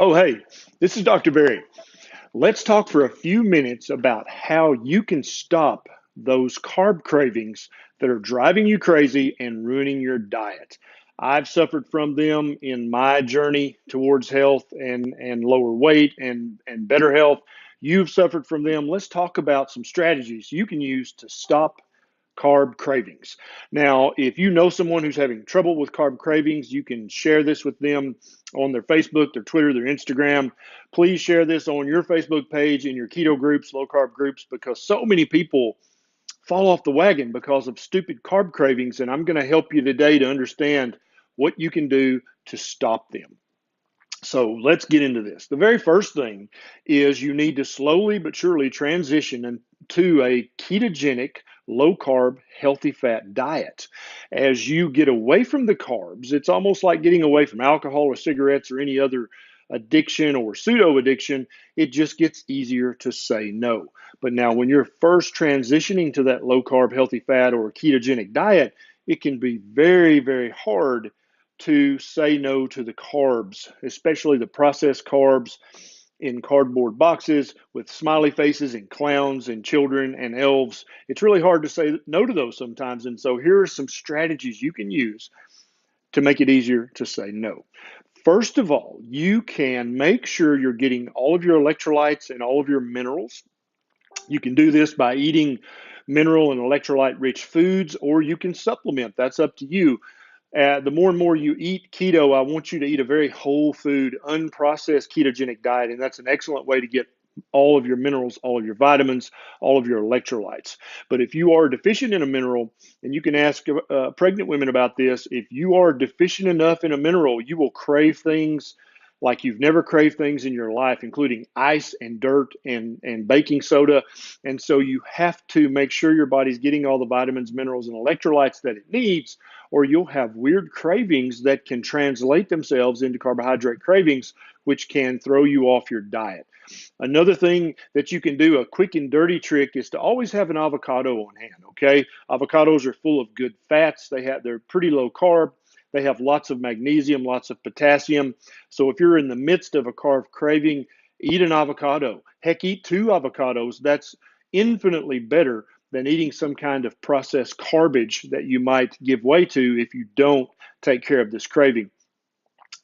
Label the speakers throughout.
Speaker 1: Oh, hey, this is Dr. Berry. Let's talk for a few minutes about how you can stop those carb cravings that are driving you crazy and ruining your diet. I've suffered from them in my journey towards health and lower weight and better health. You've suffered from them. Let's talk about some strategies you can use to stop carb cravings. Now, if you know someone who's having trouble with carb cravings, you can share this with them on their Facebook, their Twitter, their Instagram. Please share this on your Facebook page, in your keto groups, low carb groups, because so many people fall off the wagon because of stupid carb cravings. And I'm going to help you today to understand what you can do to stop them. So let's get into this. The very first thing is you need to slowly but surely transition to a ketogenic, low carb, healthy fat diet. As you get away from the carbs, it's almost like getting away from alcohol or cigarettes or any other addiction or pseudo addiction. It just gets easier to say no. But now, when you're first transitioning to that low carb, healthy fat or ketogenic diet, it can be very, very hard to say no to the carbs, especially the processed carbs in cardboard boxes with smiley faces and clowns and children and elves. It's really hard to say no to those sometimes. And so here are some strategies you can use to make it easier to say no. First of all, you can make sure you're getting all of your electrolytes and all of your minerals. You can do this by eating mineral and electrolyte rich foods, or you can supplement. That's up to you. The more and more you eat keto, I want you to eat a very whole food, unprocessed ketogenic diet. And that's an excellent way to get all of your minerals, all of your vitamins, all of your electrolytes. But if you are deficient in a mineral, and you can ask pregnant women about this, if you are deficient enough in a mineral, you will crave things like you've never craved things in your life, including ice and dirt and baking soda. And so you have to make sure your body's getting all the vitamins, minerals, and electrolytes that it needs, or you'll have weird cravings that can translate themselves into carbohydrate cravings, which can throw you off your diet. Another thing that you can do, a quick and dirty trick, is to always have an avocado on hand. Okay, avocados are full of good fats. They're pretty low carb. They have lots of magnesium, lots of potassium. So if you're in the midst of a carb craving, eat an avocado. Heck, eat two avocados. That's infinitely better than eating some kind of processed garbage that you might give way to if you don't take care of this craving.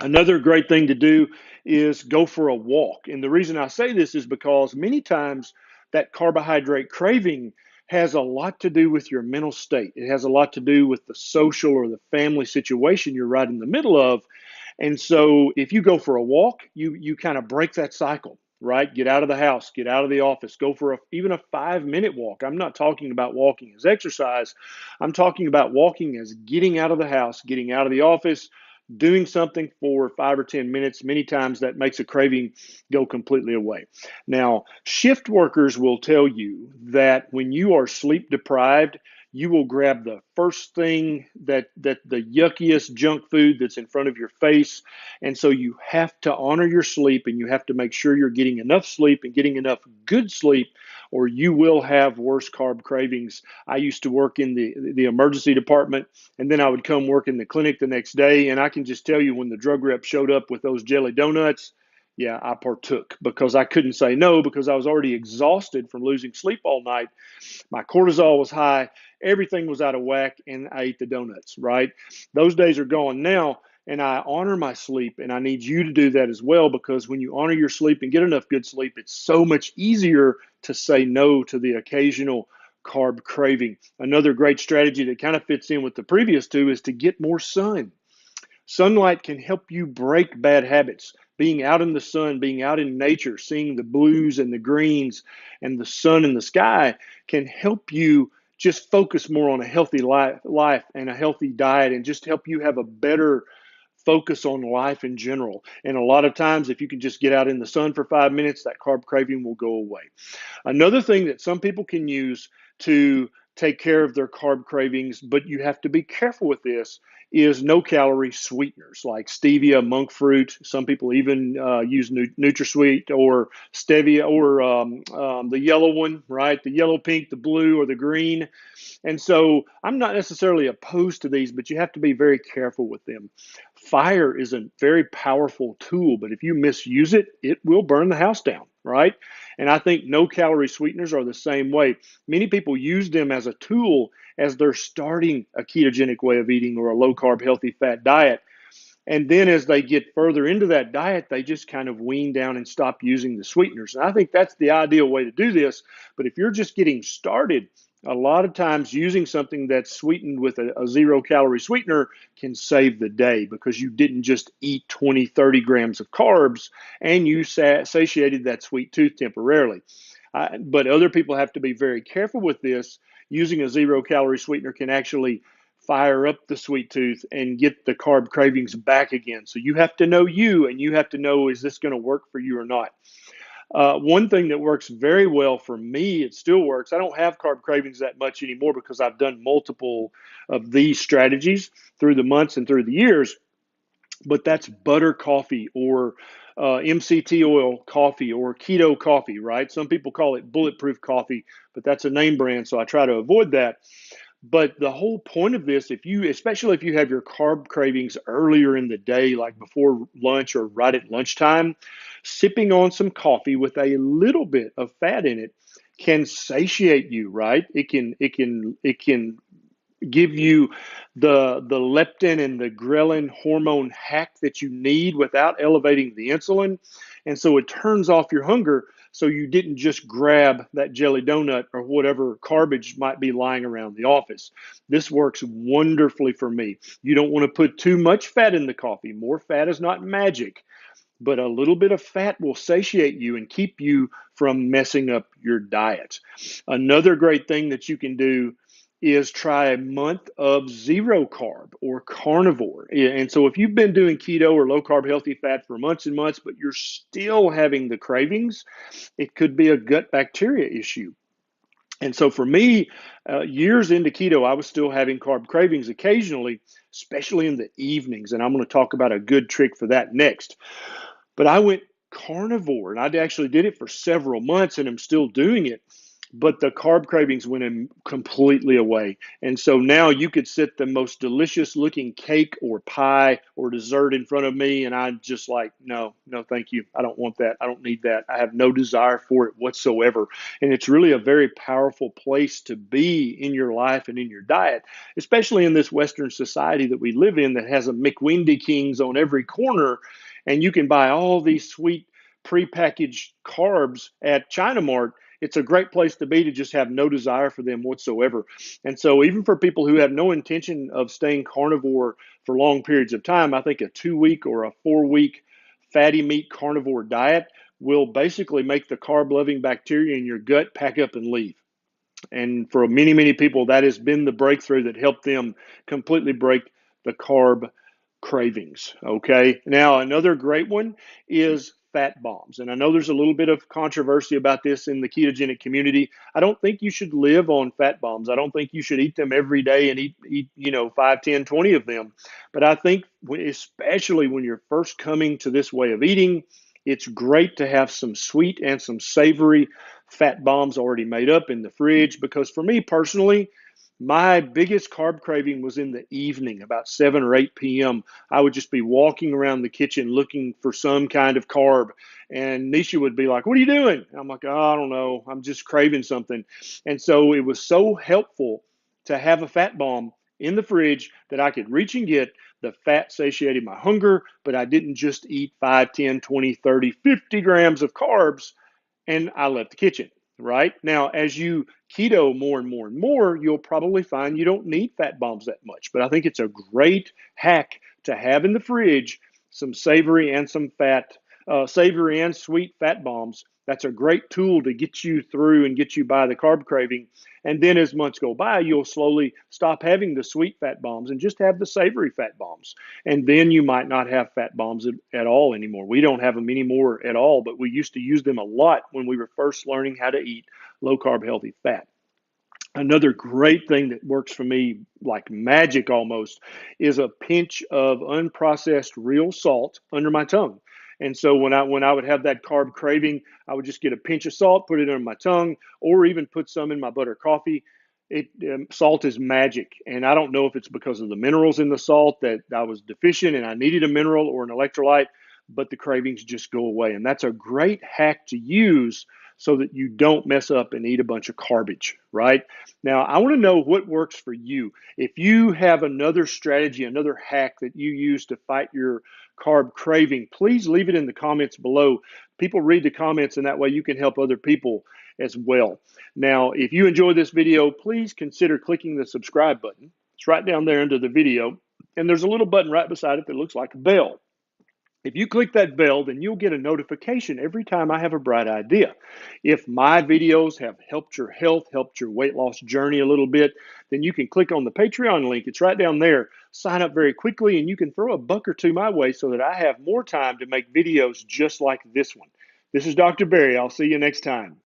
Speaker 1: Another great thing to do is go for a walk. And the reason I say this is because many times that carbohydrate craving has a lot to do with your mental state. It has a lot to do with the social or the family situation you're right in the middle of. And so if you go for a walk, you kind of break that cycle, right? Get out of the house, get out of the office, go for even a 5-minute walk. I'm not talking about walking as exercise. I'm talking about walking as getting out of the house, getting out of the office, doing something for 5 or 10 minutes. Many times that makes a craving go completely away. Now, shift workers will tell you that when you are sleep deprived, you will grab the first thing that the yuckiest junk food that's in front of your face. And so you have to honor your sleep, and you have to make sure you're getting enough sleep and getting enough good sleep, or you will have worse carb cravings. I used to work in the emergency department, and then I would come work in the clinic the next day. And I can just tell you, when the drug rep showed up with those jelly donuts, yeah, I partook because I couldn't say no, because I was already exhausted from losing sleep all night. My cortisol was high, everything was out of whack, and I ate the donuts, right? Those days are gone now, and I honor my sleep, and I need you to do that as well, because when you honor your sleep and get enough good sleep, it's so much easier to say no to the occasional carb craving. Another great strategy that kind of fits in with the previous two is to get more sun. Sunlight can help you break bad habits. Being out in the sun, being out in nature, seeing the blues and the greens and the sun in the sky can help you just focus more on a healthy life and a healthy diet, and just help you have a better focus on life in general. And a lot of times, if you can just get out in the sun for 5 minutes, that carb craving will go away. Another thing that some people can use to take care of their carb cravings, but you have to be careful with this, is no calorie sweeteners like stevia, monk fruit. Some people even use NutraSweet or stevia or the yellow one, right? The yellow, pink, the blue, or the green. And so I'm not necessarily opposed to these, but you have to be very careful with them. Fire is a very powerful tool, but if you misuse it, it will burn the house down, right? And I think no calorie sweeteners are the same way. Many people use them as a tool as they're starting a ketogenic way of eating or a low carb, healthy fat diet. And then as they get further into that diet, they just kind of wean down and stop using the sweeteners. And I think that's the ideal way to do this. But if you're just getting started, a lot of times using something that's sweetened with a 0-calorie sweetener can save the day because you didn't just eat 20, 30 grams of carbs and you satiated that sweet tooth temporarily. But other people have to be very careful with this. Using a 0-calorie sweetener can actually fire up the sweet tooth and get the carb cravings back again. So you have to know you, and you have to know, is this going to work for you or not? One thing that works very well for me, it still works. I don't have carb cravings that much anymore because I've done multiple of these strategies through the months and through the years, but that's butter coffee or MCT oil coffee or keto coffee, right? Some people call it bulletproof coffee, but that's a name brand, so I try to avoid that. But the whole point of this, especially if you have your carb cravings earlier in the day, like before lunch or right at lunchtime, sipping on some coffee with a little bit of fat in it can satiate you, right? It can give you the leptin and the ghrelin hormone hack that you need without elevating the insulin. And so it turns off your hunger so you didn't just grab that jelly donut or whatever garbage might be lying around the office. This works wonderfully for me. You don't want to put too much fat in the coffee. More fat is not magic, but a little bit of fat will satiate you and keep you from messing up your diet. Another great thing that you can do is try a month of zero carb or carnivore. And so if you've been doing keto or low carb healthy fat for months and months, but you're still having the cravings, it could be a gut bacteria issue. And so for me, years into keto, I was still having carb cravings occasionally, especially in the evenings. And I'm going to talk about a good trick for that next. But I went carnivore, and I actually did it for several months, and I'm still doing it. But the carb cravings went in completely away. And so now you could sit the most delicious looking cake or pie or dessert in front of me, and I'm just like, no, thank you. I don't want that. I don't need that. I have no desire for it whatsoever. And it's really a very powerful place to be in your life and in your diet, especially in this Western society that we live in that has a McWindy Kings on every corner. And you can buy all these sweet prepackaged carbs at China Mart. It's a great place to be to just have no desire for them whatsoever. And so even for people who have no intention of staying carnivore for long periods of time, I think a 2-week or a 4-week fatty meat carnivore diet will basically make the carb-loving bacteria in your gut pack up and leave. And for many, many people, that has been the breakthrough that helped them completely break the carb cravings. Okay. Now, another great one is fat bombs. And I know there's a little bit of controversy about this in the ketogenic community. I don't think you should live on fat bombs. I don't think you should eat them every day and eat 5, 10, 20 of them. But I think especially when you're first coming to this way of eating, it's great to have some sweet and some savory fat bombs already made up in the fridge, because for me personally, my biggest carb craving was in the evening, about 7 or 8 p.m. I would just be walking around the kitchen looking for some kind of carb. And Nisha would be like, "What are you doing?" And I'm like, "Oh, I don't know. I'm just craving something." And so it was so helpful to have a fat bomb in the fridge that I could reach and get. The fat satiated my hunger, but I didn't just eat 5, 10, 20, 30, 50 grams of carbs and I left the kitchen. Right now, as you keto more and more and more, you'll probably find you don't need fat bombs that much. But I think it's a great hack to have in the fridge some savory and some savory and sweet fat bombs. That's a great tool to get you through and get you by the carb craving. And then as months go by, you'll slowly stop having the sweet fat bombs and just have the savory fat bombs. And then you might not have fat bombs at all anymore. We don't have them anymore at all, but we used to use them a lot when we were first learning how to eat low carb healthy fat. Another great thing that works for me like magic almost is a pinch of unprocessed real salt under my tongue. And so when I would have that carb craving, I would just get a pinch of salt, put it under my tongue, or even put some in my butter coffee. Salt is magic, and I don't know if it's because of the minerals in the salt that I was deficient and I needed a mineral or an electrolyte, but the cravings just go away. And that's a great hack to use so that you don't mess up and eat a bunch of garbage, right? Now, I want to know what works for you. If you have another strategy, another hack that you use to fight your carb craving, please leave it in the comments below. People read the comments, and that way you can help other people as well. Now, if you enjoy this video, please consider clicking the subscribe button. It's right down there under the video, and there's a little button right beside it that looks like a bell. If you click that bell, then you'll get a notification every time I have a bright idea. If my videos have helped your health, helped your weight loss journey a little bit, then you can click on the Patreon link. It's right down there. Sign up very quickly, and you can throw a buck or two my way so that I have more time to make videos just like this one. This is Dr. Berry. I'll see you next time.